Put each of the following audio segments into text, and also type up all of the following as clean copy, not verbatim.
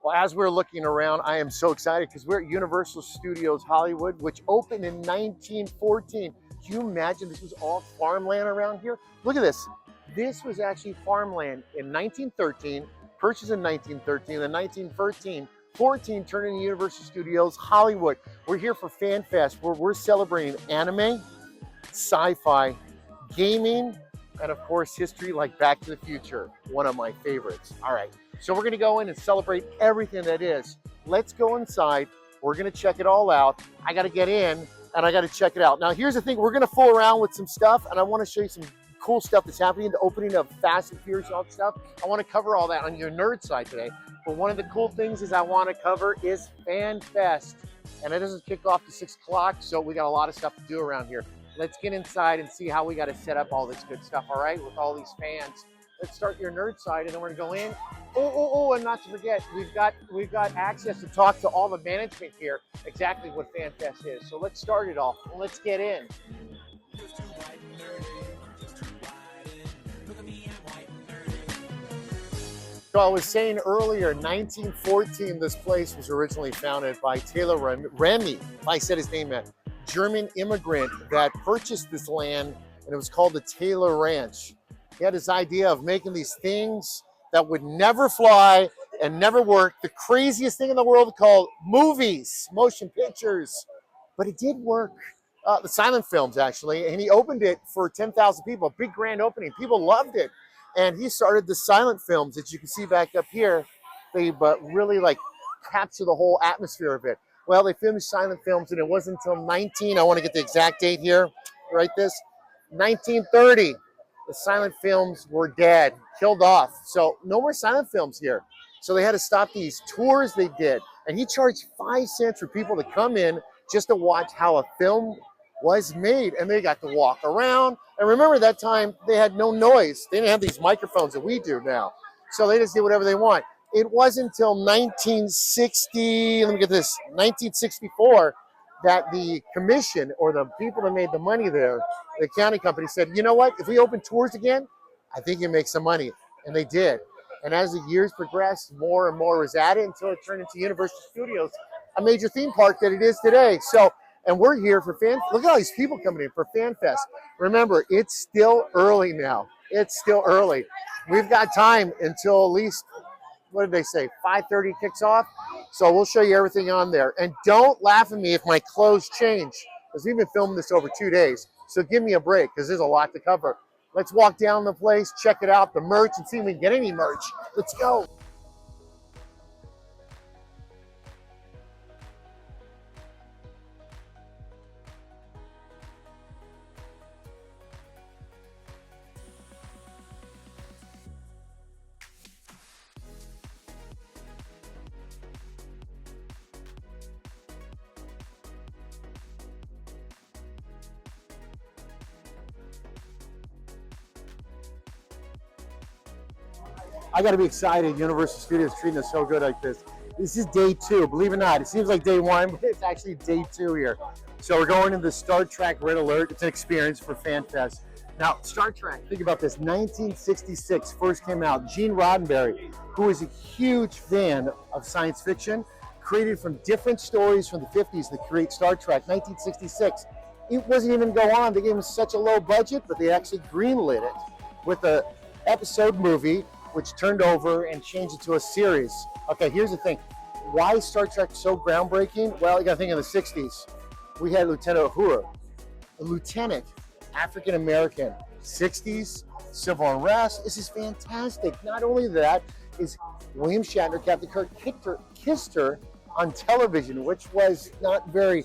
Well, as we're looking around, I am so excited because we're at Universal Studios Hollywood, which opened in 1914. Can you imagine this was all farmland around here? Look at this. This was actually farmland in 1913, purchased in 1913, and 1913, 14 turned into Universal Studios Hollywood. We're here for Fan Fest, where we're celebrating anime, sci-fi, gaming, and of course history like Back to the Future, one of my favorites. All right, so we're gonna go in and celebrate everything that is. Let's go inside, we're gonna check it all out. I gotta get in and I gotta check it out. Now here's the thing, we're gonna fool around with some stuff and I wanna show you some cool stuff that's happening, the opening of Fast and Furious and all that stuff. I wanna cover all that on your nerd side today. But one of the cool things is I wanna cover is Fan Fest. And it doesn't kick off to 6 o'clock, so we got a lot of stuff to do around here. Let's get inside and see how we got to set up all this good stuff, all right, with all these fans. Let's start your nerd side, and then we're gonna go in. Oh, and not to forget, we've got access to talk to all the management here, exactly what Fan Fest is. So let's start it off, and let's get in. So I was saying earlier, 1914, this place was originally founded by Taylor Remy, if I said his name right. German immigrant that purchased this land, and it was called the Taylor Ranch. He had this idea of making these things that would never fly and never work. The craziest thing in the world called movies, motion pictures, but it did work. The silent films, actually, and he opened it for 10,000 people, big grand opening. People loved it, and he started the silent films that you can see back up here. They really like capture the whole atmosphere of it. Well, they filmed silent films, and it wasn't until I want to get the exact date here, write this, 1930, the silent films were dead, killed off. So no more silent films here. So they had to stop these tours they did. And he charged 5 cents for people to come in just to watch how a film was made. And they got to walk around. And remember, that time they had no noise. They didn't have these microphones that we do now. So they just did whatever they want. It wasn't until 1960, let me get this, 1964, that the commission or the people that made the money there, the county company, said, you know what, if we open tours again, I think you make some money. And they did. And as the years progressed, more and more was added until it turned into Universal Studios, a major theme park that it is today. So, and we're here for look at all these people coming in for Fan Fest. Remember, it's still early now. It's still early. We've got time until at least, what did they say, 5:30 kicks off? So we'll show you everything on there. And don't laugh at me if my clothes change, because we've been filming this over 2 days. So give me a break, because there's a lot to cover. Let's walk down the place, check it out, the merch, and see if we can get any merch. Let's go. I got to be excited. Universal Studios treating us so good like this. This is day 2, believe it or not. It seems like day 1, but it's actually day 2 here. So we're going into the Star Trek Red Alert. It's an experience for Fan Fest. Now, Star Trek, think about this. 1966 first came out. Gene Roddenberry, who is a huge fan of science fiction, created from different stories from the 50s to create Star Trek. 1966. It wasn't even go on. They gave him such a low budget, but they actually greenlit it with a episode movie, which turned over and changed it to a series. Okay, here's the thing. Why is Star Trek so groundbreaking? Well, you gotta think in the 60s. We had Lieutenant Uhura, a lieutenant, African-American, 60s, civil unrest. This is fantastic. Not only that, is William Shatner, Captain Kirk, kissed her on television, which was not very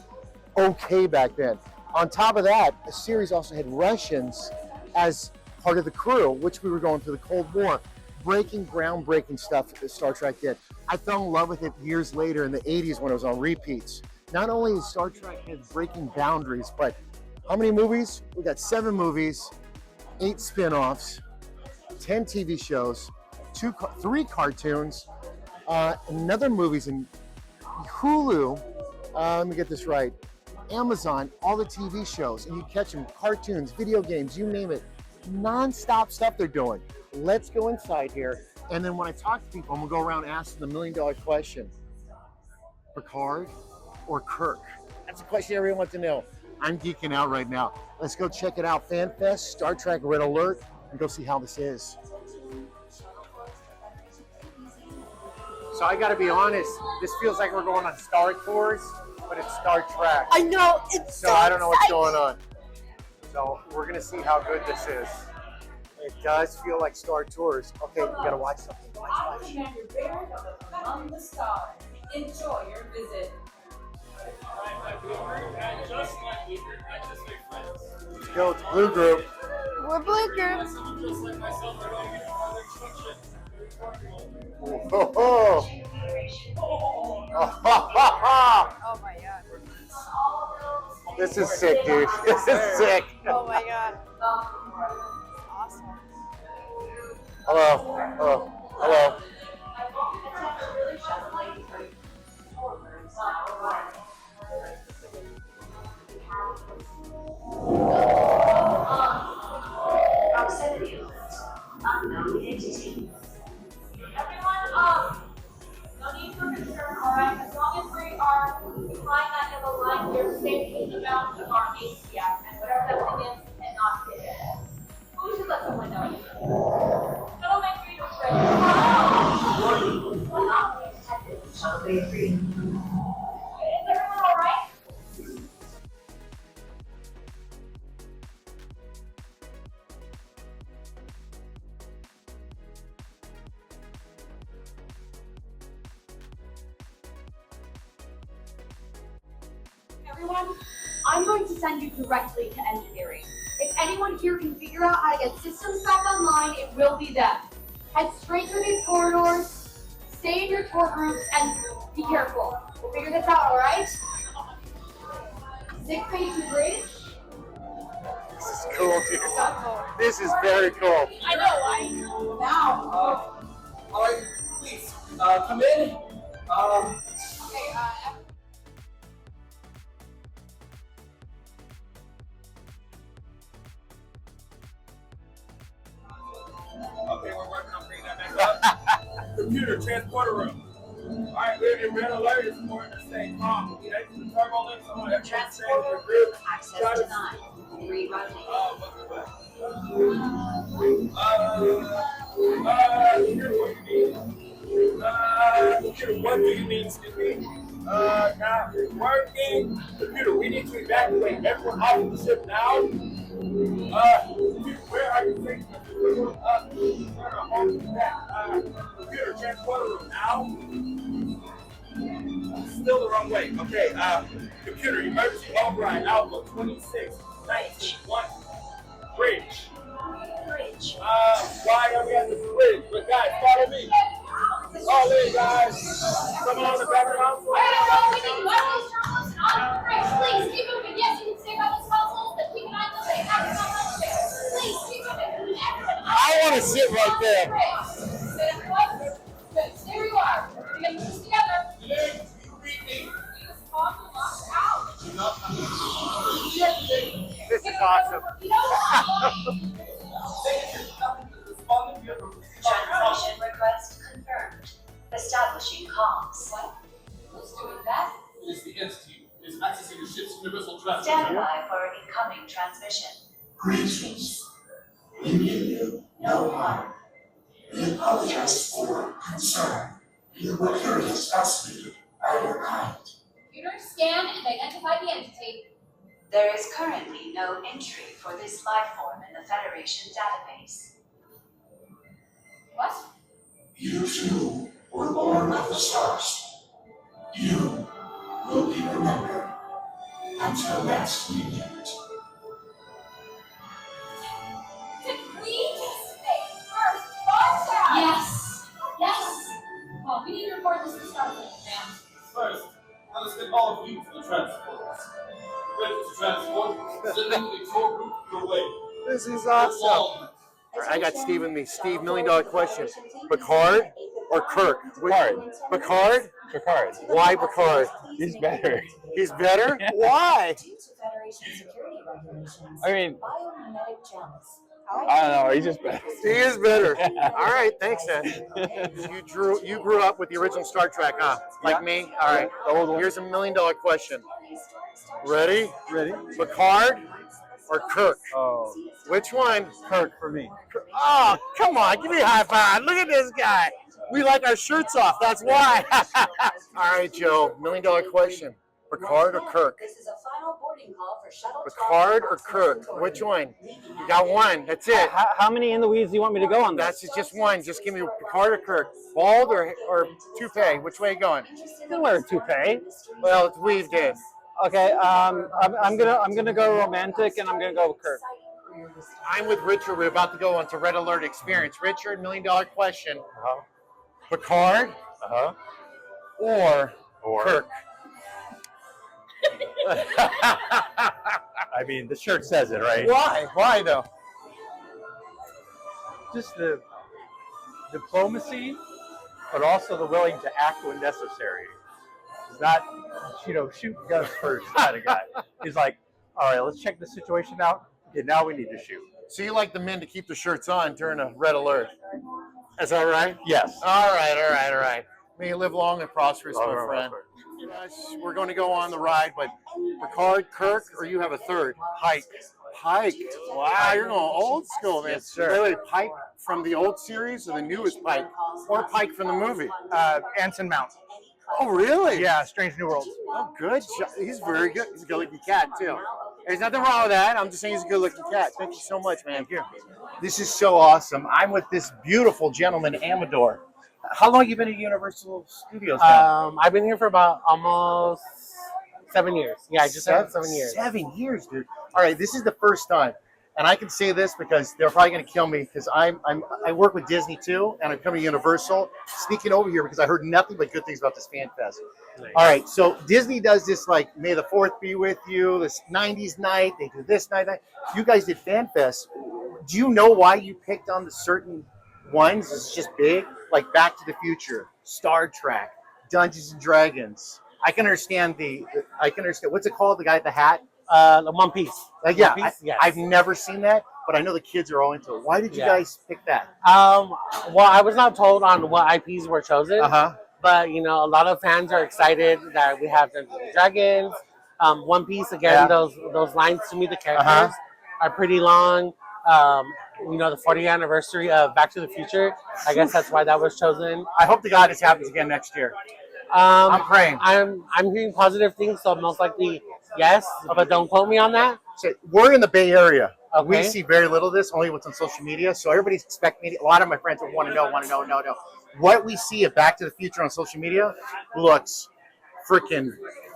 okay back then. On top of that, the series also had Russians as part of the crew, which we were going through the Cold War. Groundbreaking stuff that Star Trek did. I fell in love with it years later in the 80s when it was on repeats. Not only is Star Trek breaking boundaries, but how many movies? We got 7 movies, 8 spin-offs, 10 TV shows, 3 cartoons, another movies in Hulu, let me get this right, Amazon, all the TV shows, and you catch them, cartoons, video games, you name it, non-stop stuff they're doing. Let's go inside here And then when I talk to people, I'm gonna go around asking the $1 million question: Picard or Kirk? That's a question everyone wants to know. I'm geeking out right now. Let's go check it out. FanFest, Star Trek Red Alert, and go see how this is. So I got to be honest, this feels like we're going on Star Tours, but it's Star Trek. I know, it's So I don't know what's going on. So we're gonna see how good this is. It does feel like Star Tours. Okay, we gotta watch something. Watch. Commander Baird of Among the Stars. Enjoy your visit. Let's go. It's Blue Group. We're Blue Group. Oh, oh. Oh my god. This is sick, dude. This is sick. Oh my god. Awesome. Hello. Hello. Hello. Proximity alert. Unknown entity. Everyone, no need for concern, alright? As long as we are behind that yellow line, we're safe in the bounds of our ACF, and whatever that thing is, cannot hit it. We should let someone know. Shuttle Bay 3 is ready. Warning. Anomaly detected. Shuttle Bay 3. Is everyone alright? Everyone, I'm going to send you directly to engineering. If anyone here can figure out how to get systems back online, it will be them. Head straight through these corridors, stay in your tour groups, and be careful. We'll figure this out, alright? Sick bay to bridge. This is cool, dude. This is very cool. I know. Now. All right, please come in. Okay, we're working on bringing that back up. Computer transporter room. All right, we're in red alert. It's important to stay calm. We exit the turbo lift. Someone everyone stay in the group. Access denied. Rerouting. Computer, what do you need? Excuse me. Not working. Computer, we need to evacuate everyone off of the ship now. Where are you thinking? Computer, transporter room now. Still the wrong way. Okay, computer, emergency override, Alpha 2691. Bridge. Why are we at the bridge? But guys, follow me. All in, guys. Someone on the background. We need one of those terminals on the bridge. Please keep moving. Yes, you can stay by those consoles, but keep an eye on the way. Please keep moving. Everyone, I want to sit right there. Good, everyone. Good. There you are. We're going to move this together. This is awesome. Transmission request confirmed. Establishing comms. Who's doing that? Is the entity is accessing the ship's universal transmitter. Stand by for incoming transmission. Greetings. We mean you no harm. We apologize for your concern. You were curious, fascinated by your kind. Computer, scan and identify the entity. There is currently no entry for this life form in the Federation database. What? You too were born with the stars. You will be remembered until next we meet. Did we just space first contact? Yes. Yes. Well, we need to report this to Starfleet, man. First, let us get all of you to the transporters. Ready to transport, sending the core group your way. This is awesome. All right, I got Steve with me. Steve, $1 million question. Picard or Kirk? Picard. Picard? Picard. Why Picard? He's better. He's better? Why? Due to Federation security regulations, I mean, biomimetic gems I don't know. He's just better. He is better. All right, thanks, man. You grew up with the original Star Trek, huh? Like me? All right. Here's $1 million question. Ready? Ready? Picard or Kirk? Oh, Which one? Kirk for me. Oh, come on. Give me a high five. Look at this guy. We like our shirts off. That's why. All right, Joe. $1 million question. Picard or Kirk? This is a final boarding call for shuttle. Picard or Kirk? Which one? You got one. That's it. How many in the weeds do you want me to go on this? That's just one. Just give me Picard or Kirk. Bald or toupee? Which way you going? You can wear a toupee. Well, it's weaved in. Okay. I'm gonna go romantic, and I'm gonna go with Kirk. I'm with Richard. We're about to go on to Red Alert Experience. Richard, $1 million question. Picard or Kirk? I mean, the shirt says it, right? Why? Why though? Just the diplomacy, but also the willing to act when necessary. He's not, shoot guns first kind of guy. He's like, all right, let's check the situation out. Okay, now we need to shoot. So you like the men to keep the shirts on during a Red Alert? Is that right? Yes. All right. May you live long and prosperous, my friend. Guys, we're going to go on the ride, but Picard, Kirk, or you have a third? Pike. Wow, you're going old school, man. Yes, sir. Wait, Pike from the old series or the newest Pike? Or Pike from the movie? Anson Mount. Oh, really? Yeah, Strange New Worlds. Oh, good. He's very good. He's a good-looking cat, too. There's nothing wrong with that. I'm just saying he's a good-looking cat. Thank you so much, man. Thank you. This is so awesome. I'm with this beautiful gentleman, Amador. How long have you been at Universal Studios now? I've been here for about almost 7 years. Yeah, I just had 7 years. 7 years, dude. All right, this is the first time. And I can say this because they're probably going to kill me because I work with Disney too, and I'm coming to Universal, sneaking over here because I heard nothing but good things about this Fan Fest. Nice. All right, so Disney does this like May the 4th be with you, this 90s night, they do this night. You guys did Fan Fest. Do you know why you picked on the certain ones? It's just big, like Back to the Future, Star Trek, Dungeons and Dragons. I can understand what's it called? The guy with the hat? The One Piece. Yeah, One Piece? Yes. I've never seen that, but I know the kids are all into it. Why did you guys pick that? Well, I was not told on what IPs were chosen. But a lot of fans are excited that we have Dungeons and Dragons, One Piece. Again, those lines to me, the characters are pretty long. The 40th anniversary of Back to the Future. I guess that's why that was chosen. I hope to God this happens again next year. I'm praying. I'm hearing positive things, so most likely yes, but don't quote me on that. So we're in the Bay Area. Okay. We see very little of this, only what's on social media. So everybody's expecting me. A lot of my friends want to know. What we see of Back to the Future on social media looks freaking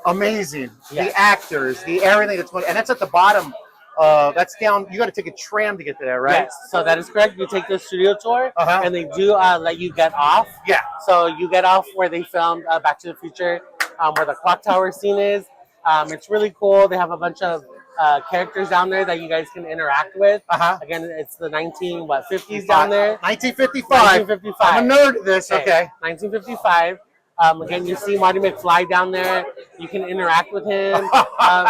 amazing. Yes. The actors, the everything that's going, and that's at the bottom. That's down. You got to take a tram to get to there, right? Yes, so that is correct. You take the studio tour, and they do let you get off. Yeah. So you get off where they filmed Back to the Future, where the clock tower scene is. It's really cool. They have a bunch of characters down there that you guys can interact with. Again, it's the 1950s down there. 1955. 1955. I'm a nerd of this. Okay. 1955. Again, you see Marty McFly down there. You can interact with him,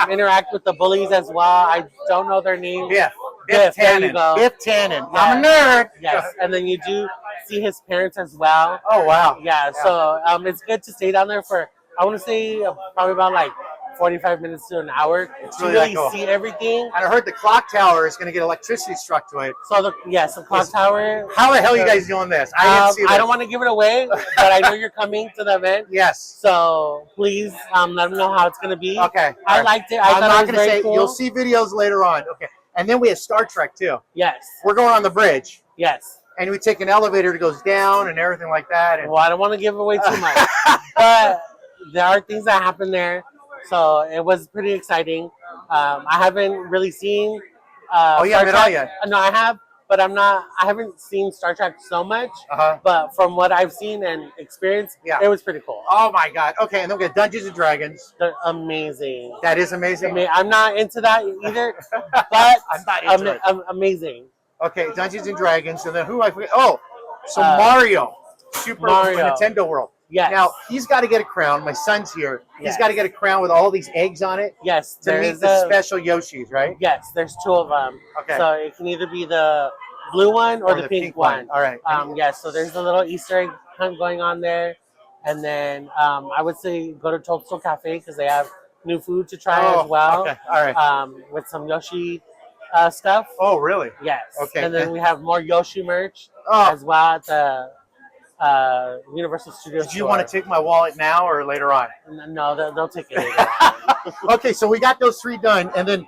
interact with the bullies as well. I don't know their name. Biff Tannen. Biff Tannen. I'm a nerd. Yes, and then you do see his parents as well. Oh, wow. Yeah, so it's good to stay down there for, I want to say, probably about like 45 minutes to an hour to really cool. see everything. And I heard the clock tower is going to get electricity struck to it. So the clock tower. How the hell are you guys doing this? I didn't see this. I don't want to give it away, but I know you're coming to the event. Yes. So please let them know how it's going to be. Okay. I liked it. I'm not going to say. Cool. You'll see videos later on. Okay. And then we have Star Trek too. Yes. We're going on the bridge. Yes. And we take an elevator that goes down and everything like that. And... Well, I don't want to give away too much, but there are things that happen there. So it was pretty exciting. I haven't really seen. Oh, you haven't at all yet? No, I have, but I haven't seen Star Trek so much. But from what I've seen and experienced, it was pretty cool. Oh my God! Okay, and then we got Dungeons and Dragons. They're amazing. That is amazing. I'm not into that either, but I'm not into it. Amazing. Okay, Dungeons and Dragons, and then who I forget? Oh, so Mario, Super Nintendo World. Yes. Now he's got to get a crown. My son's here. He's Yes. got to get a crown with all these eggs on it. Yes. To meet the special Yoshis, right? Yes, there's 2 of them. Okay. So it can either be the blue one or the pink one. All right. Yes. So there's a little Easter egg hunt going on there, and then I would say go to Toadstool Cafe because they have new food to try as well. Okay. All right. With some Yoshi stuff. Oh, really? Yes. Okay. And then we have more Yoshi merch Oh. as well at the Universal Studios. Do you want to take my wallet now or later on? No, they'll take it later. Okay, so we got those 3 done, and then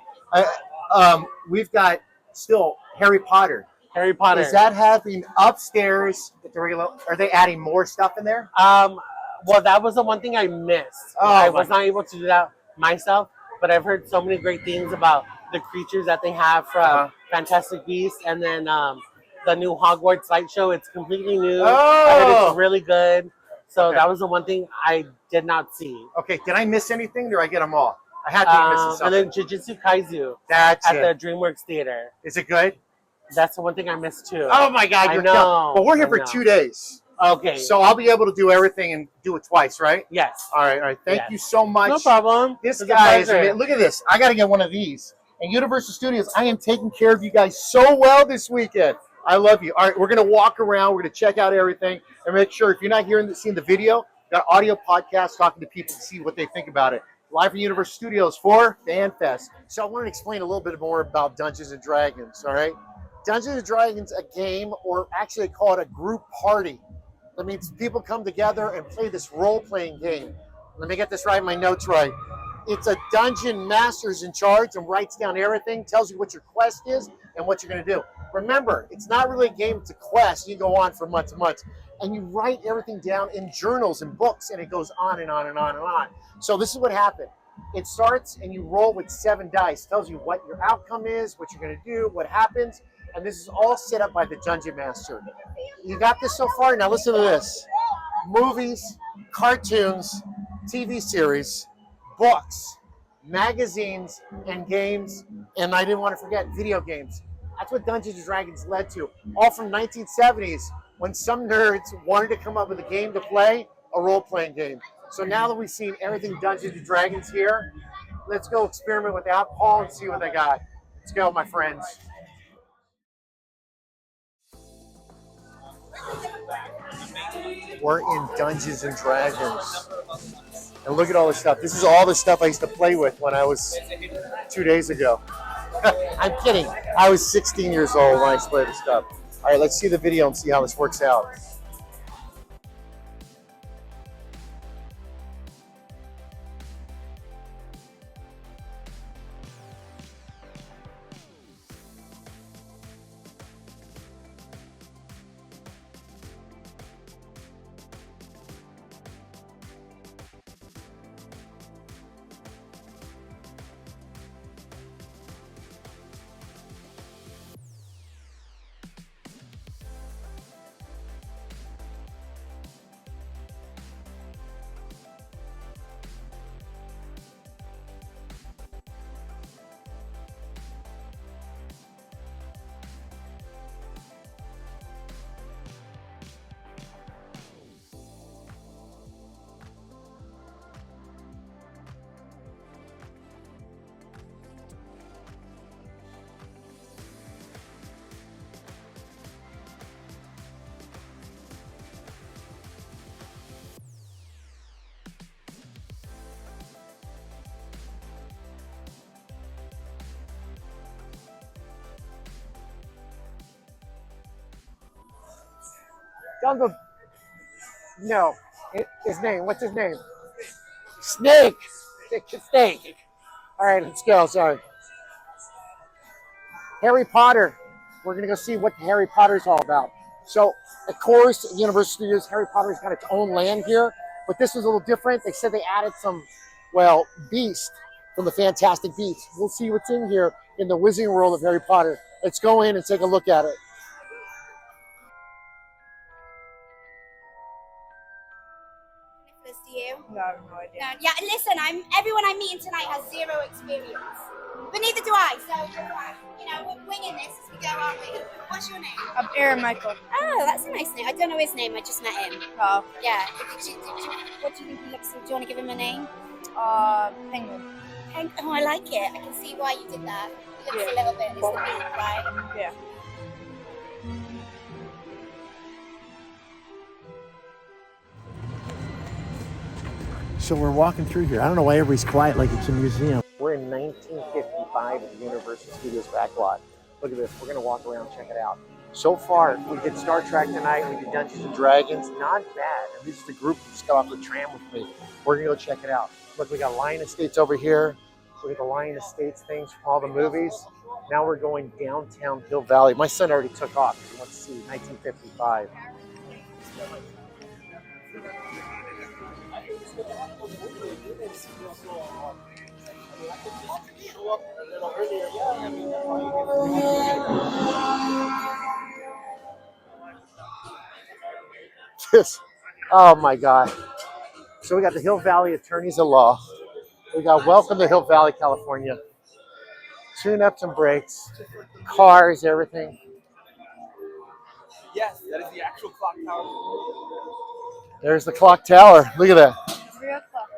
we've got still Harry Potter. Harry Potter. Is that happening upstairs at the regular? Are they adding more stuff in there? Well, that was the one thing I missed. Oh, I was not able to do that myself, but I've heard so many great things about the creatures that they have from Fantastic Beasts, and then the new Hogwarts light show. It's completely new. I heard it's really good. So that was the one thing I did not see. Okay, did I miss anything? Or did I get them all? I had to be missing something. And then Jujutsu Kaisen That's at it. the DreamWorks Theater. Is it good? That's the one thing I missed too. Oh my God, you're done. Well, we're here for 2 days. Okay. So I'll be able to do everything and do it twice, right? Yes. All right. Thank you so much. No problem. This It's a guy is pleasure. amazing. Look at this. I got to get one of these. And Universal Studios, I am taking care of you guys so well this weekend. I love you. All right, we're going to walk around. We're going to check out everything and make sure if you're not seeing the video, got audio podcast talking to people to see what they think about it. Live from Universal Studios for FanFest. So I want to explain a little bit more about Dungeons & Dragons, all right? Dungeons & Dragons, a game, or actually they call it a group party. That means people come together and play this role-playing game. Let me get this right, my notes right. It's a dungeon master's in charge and writes down everything, tells you what your quest is and what you're going to do. Remember, it's not really a game, it's a quest. You go on for months and months. And you write everything down in journals and books, and it goes on and on and on and on. So this is what happened. It starts and you roll with 7 dice. Tells you what your outcome is, what you're going to do, what happens. And this is all set up by the Dungeon Master. You got this so far? Now listen to this. Movies, cartoons, TV series, books, magazines, and games. And I didn't want to forget video games. That's what Dungeons & Dragons led to. All from 1970s when some nerds wanted to come up with a game to play, a role-playing game. So now that we've seen everything Dungeons & Dragons here, let's go experiment with alcohol and see what they got. Let's go, my friends. We're in Dungeons & Dragons. And look at all this stuff. This is all the stuff I used to play with when I was 2 days ago. I'm kidding. I was 16 years old when I used to play this stuff. All right, let's see the video and see how this works out. Dumbo. No. His name. What's his name? Snake. Snake. All right, let's go. Sorry. Harry Potter. We're going to go see what Harry Potter is all about. So, of course, at Universal Studios, Harry Potter's got its own land here. But this was a little different. They said they added some, well, beast from the Fantastic Beasts. We'll see what's in here in the Wizarding World of Harry Potter. Let's go in and take a look at it. To you? No, I have no idea. Yeah, listen, everyone I'm meeting tonight has zero experience. But neither do I, so you're fine. You know, we're winging this as we go, aren't we? What's your name? I'm Aaron Michael. Oh, that's a nice name. I don't know his name, I just met him. Oh. Yeah. What do you think he looks like? Do you want to give him a name? Penguin. Oh, I like it. I can see why you did that. He looks a little bit, it's the beak, right? Yeah. So we're walking through here. I don't know why everybody's quiet like it's a museum. We're in 1955 at the Universal Studios backlot. Look at this. We're going to walk around, check it out. So far, we did Star Trek tonight. We did Dungeons and Dragons. Not bad. And this is the group that just got off the tram with me. We're going to go check it out. Look, we got Lion Estates over here. We got the Lion Estates things from all the movies. Now we're going downtown Hill Valley. My son already took off. He wants to see 1955. Oh my God. So we got the Hill Valley Attorneys at Law. We got Welcome to Hill Valley, California. Tune-ups and brakes, cars, everything. Yes, that is the actual clock tower. There's the clock tower. Look at that. Real clock.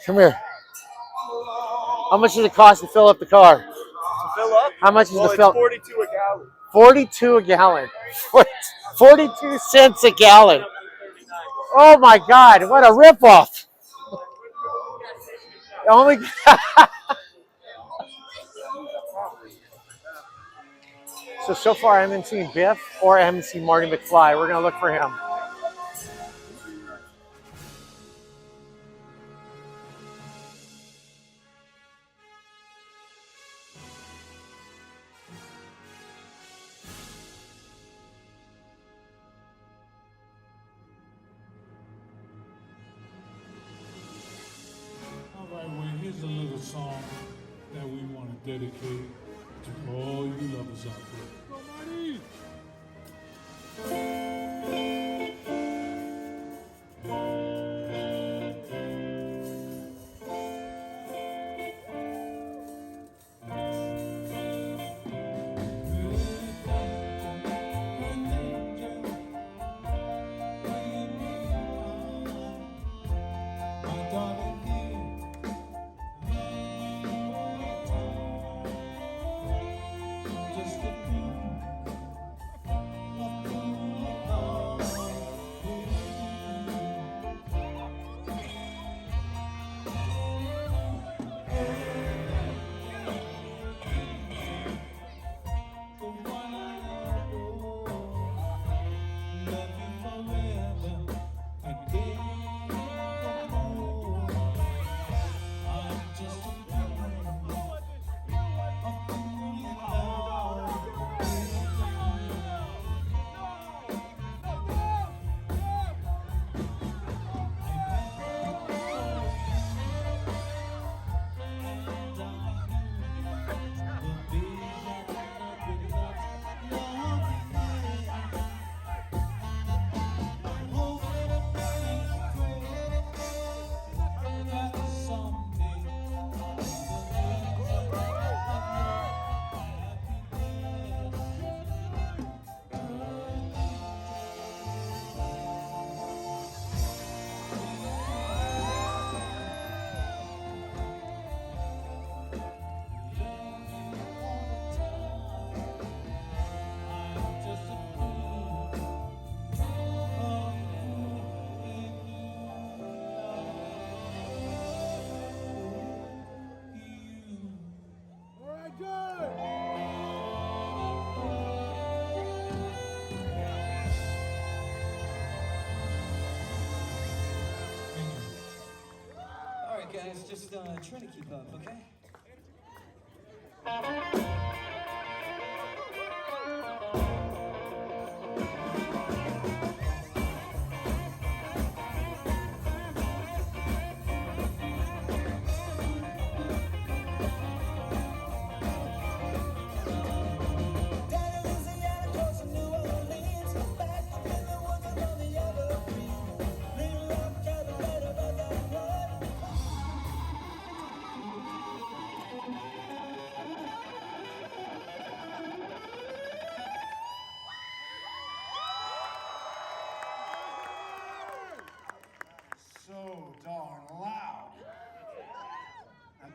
Come here. How much does it cost to fill up the car? To fill up? How much is well, the fill? It's 42 a gallon. 42 a gallon. 42 cents a gallon. Oh my God, what a ripoff. Only So far I haven't seen Biff or I haven't seen Marty McFly. We're gonna look for him. All right, well, here's a little song that we want to dedicate to all you lovers out there. Go, Marty! Guys, just try to keep up, okay? New Orleans, back in the woods on the evergreen.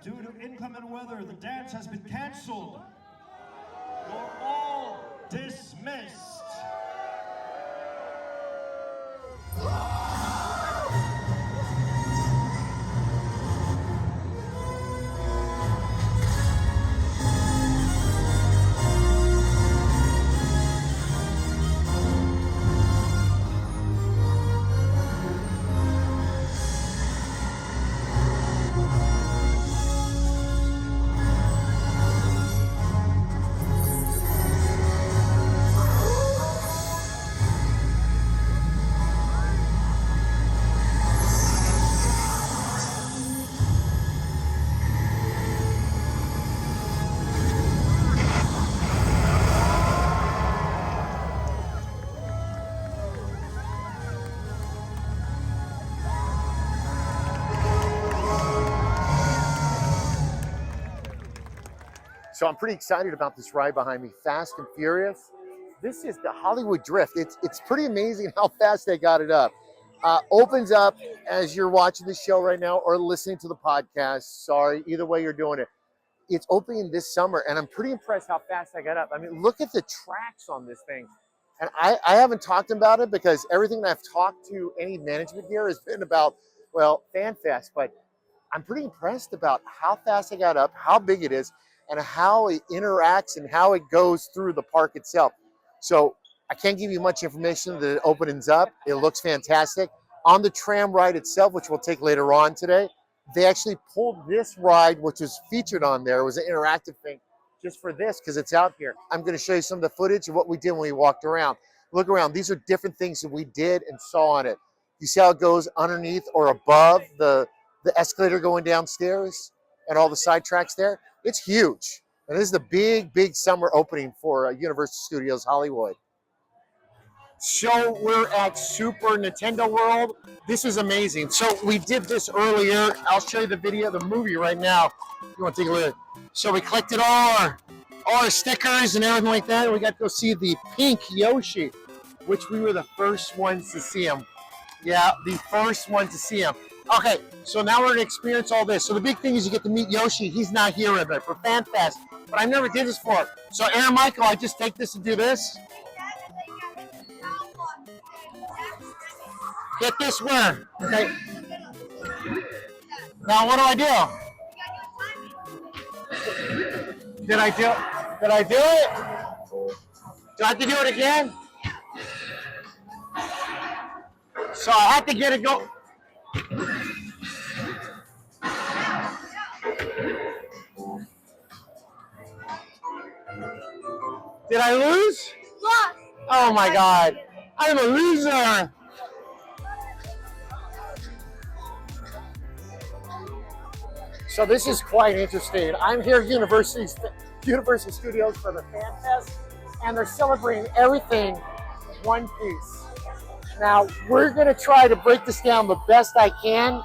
due to inclement weather, the dance has been canceled. You're all dismissed. So I'm pretty excited about this ride behind me, Fast and Furious. This is the Hollywood Drift. It's pretty amazing how fast they got it up. Opens up as you're watching the show right now or listening to the podcast. Sorry, either way you're doing it. It's opening this summer, and I'm pretty impressed how fast I got up. I mean, look at the tracks on this thing. And I haven't talked about it because everything that I've talked to any management here has been about, well, FanFest. But I'm pretty impressed about how fast I got up, how big it is, and how it interacts and how it goes through the park itself. So I can't give you much information that it opens up. It looks fantastic. On the tram ride itself, which we'll take later on today, they actually pulled this ride, which was featured on there. It was an interactive thing just for this because it's out here. I'm going to show you some of the footage of what we did when we walked around. Look around. These are different things that we did and saw on it. You see how it goes underneath or above the escalator going downstairs and all the side tracks there? It's huge. And this is the big summer opening for Universal Studios Hollywood. So we're at Super Nintendo World. This is amazing. So we did this earlier. I'll show you the video, the movie right now. You want to take a look? So we collected all our stickers and everything like that. And we got to go see the pink Yoshi, which we were the first ones to see him. Yeah, the first one to see him. Okay, so now we're going to experience all this. So the big thing is you get to meet Yoshi. He's not here with us for FanFest, but I never did this before. So Aaron Michael, I just take this and do this. Get this where? Okay. Now what do I do? Did I do it? Do I have to do it again? So I have to get it go. Did I lose? Lost. Oh my God. I'm a loser. So this is quite interesting. I'm here at Universal Studios for the FanFest, and they're celebrating everything One Piece. Now, we're going to try to break this down the best I can.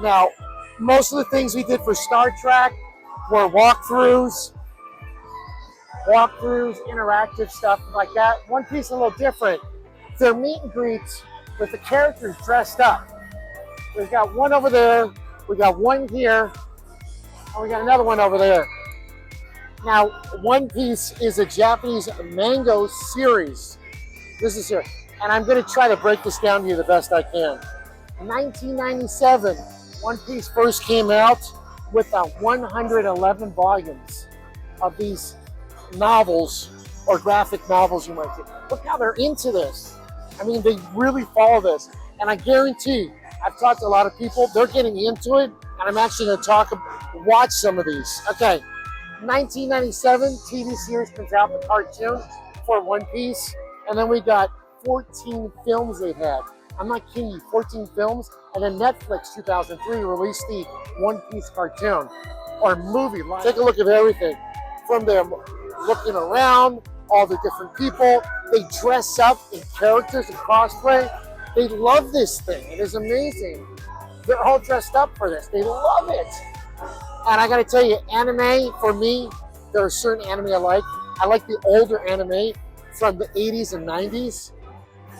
Now, most of the things we did for Star Trek were walkthroughs, interactive stuff like that. One Piece is a little different. They're meet and greets with the characters dressed up. We've got one over there, we got one here, and we got another one over there. Now, One Piece is a Japanese manga series. This is here. And I'm going to try to break this down to you the best I can. In 1997, One Piece first came out with 111 volumes of these novels, or graphic novels you might say. Look how they're into this. I mean, they really follow this. And I guarantee, I've talked to a lot of people, they're getting into it, and I'm actually going to watch some of these. Okay, 1997, TV series comes out, the cartoon for One Piece, and then we got 14 films they had. I'm not kidding you, 14 films. And then Netflix 2003 released the One Piece cartoon or movie. Take a look at everything from them looking around, all the different people. They dress up in characters and cosplay. They love this thing. It is amazing. They're all dressed up for this. They love it. And I gotta tell you, anime, for me, there are certain anime I like. I like the older anime from the 80s and 90s.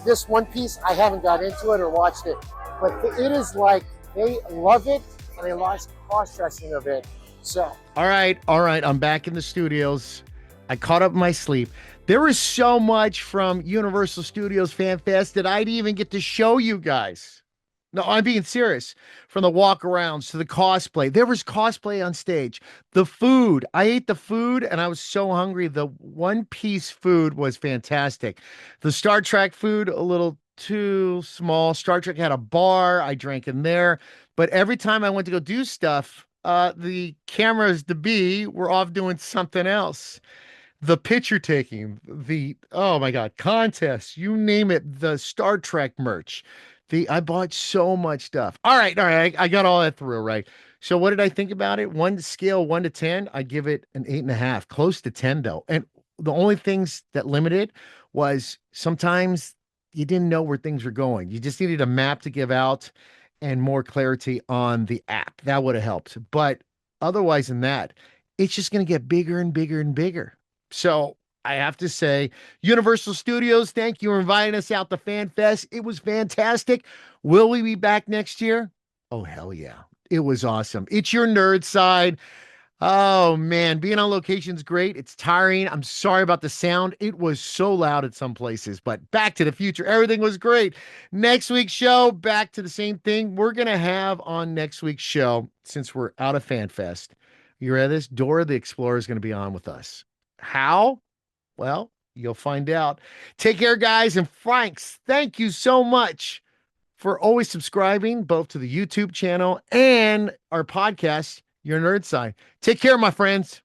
This One Piece, I haven't got into it or watched it, but it is like they love it and they cross-dressing event. So, all right. I'm back in the studios. I caught up my sleep. There was so much from Universal Studios Fan Fest that I didn't even get to show you guys. No, I'm being serious. From the walk-arounds to the cosplay. There was cosplay on stage. The food. I ate the food, and I was so hungry. The one-piece food was fantastic. The Star Trek food, a little too small. Star Trek had a bar. I drank in there. But every time I went to go do stuff, the cameras to be were off doing something else. The picture taking, oh my God, contests, you name it, the Star Trek merch. I bought so much stuff. All right. I got all that through, right? So what did I think about it? Scale 1 to 10, I give it an 8.5, close to 10 though. And the only things that limited was sometimes you didn't know where things were going. You just needed a map to give out and more clarity on the app. That would have helped. But otherwise than that, it's just going to get bigger and bigger and bigger. So I have to say, Universal Studios, thank you for inviting us out to Fan Fest. It was fantastic. Will we be back next year? Oh, hell yeah. It was awesome. It's your nerd side. Oh, man. Being on location is great. It's tiring. I'm sorry about the sound. It was so loud at some places, but Back to the Future, everything was great. Next week's show, back to the same thing. We're going to have on next week's show, since we're out of Fan Fest, you ready for this? Dora the Explorer is going to be on with us. How? Well, you'll find out. Take care, guys. And Franks, thank you so much for always subscribing both to the YouTube channel and our podcast, Your Nerd Side. Take care, my friends.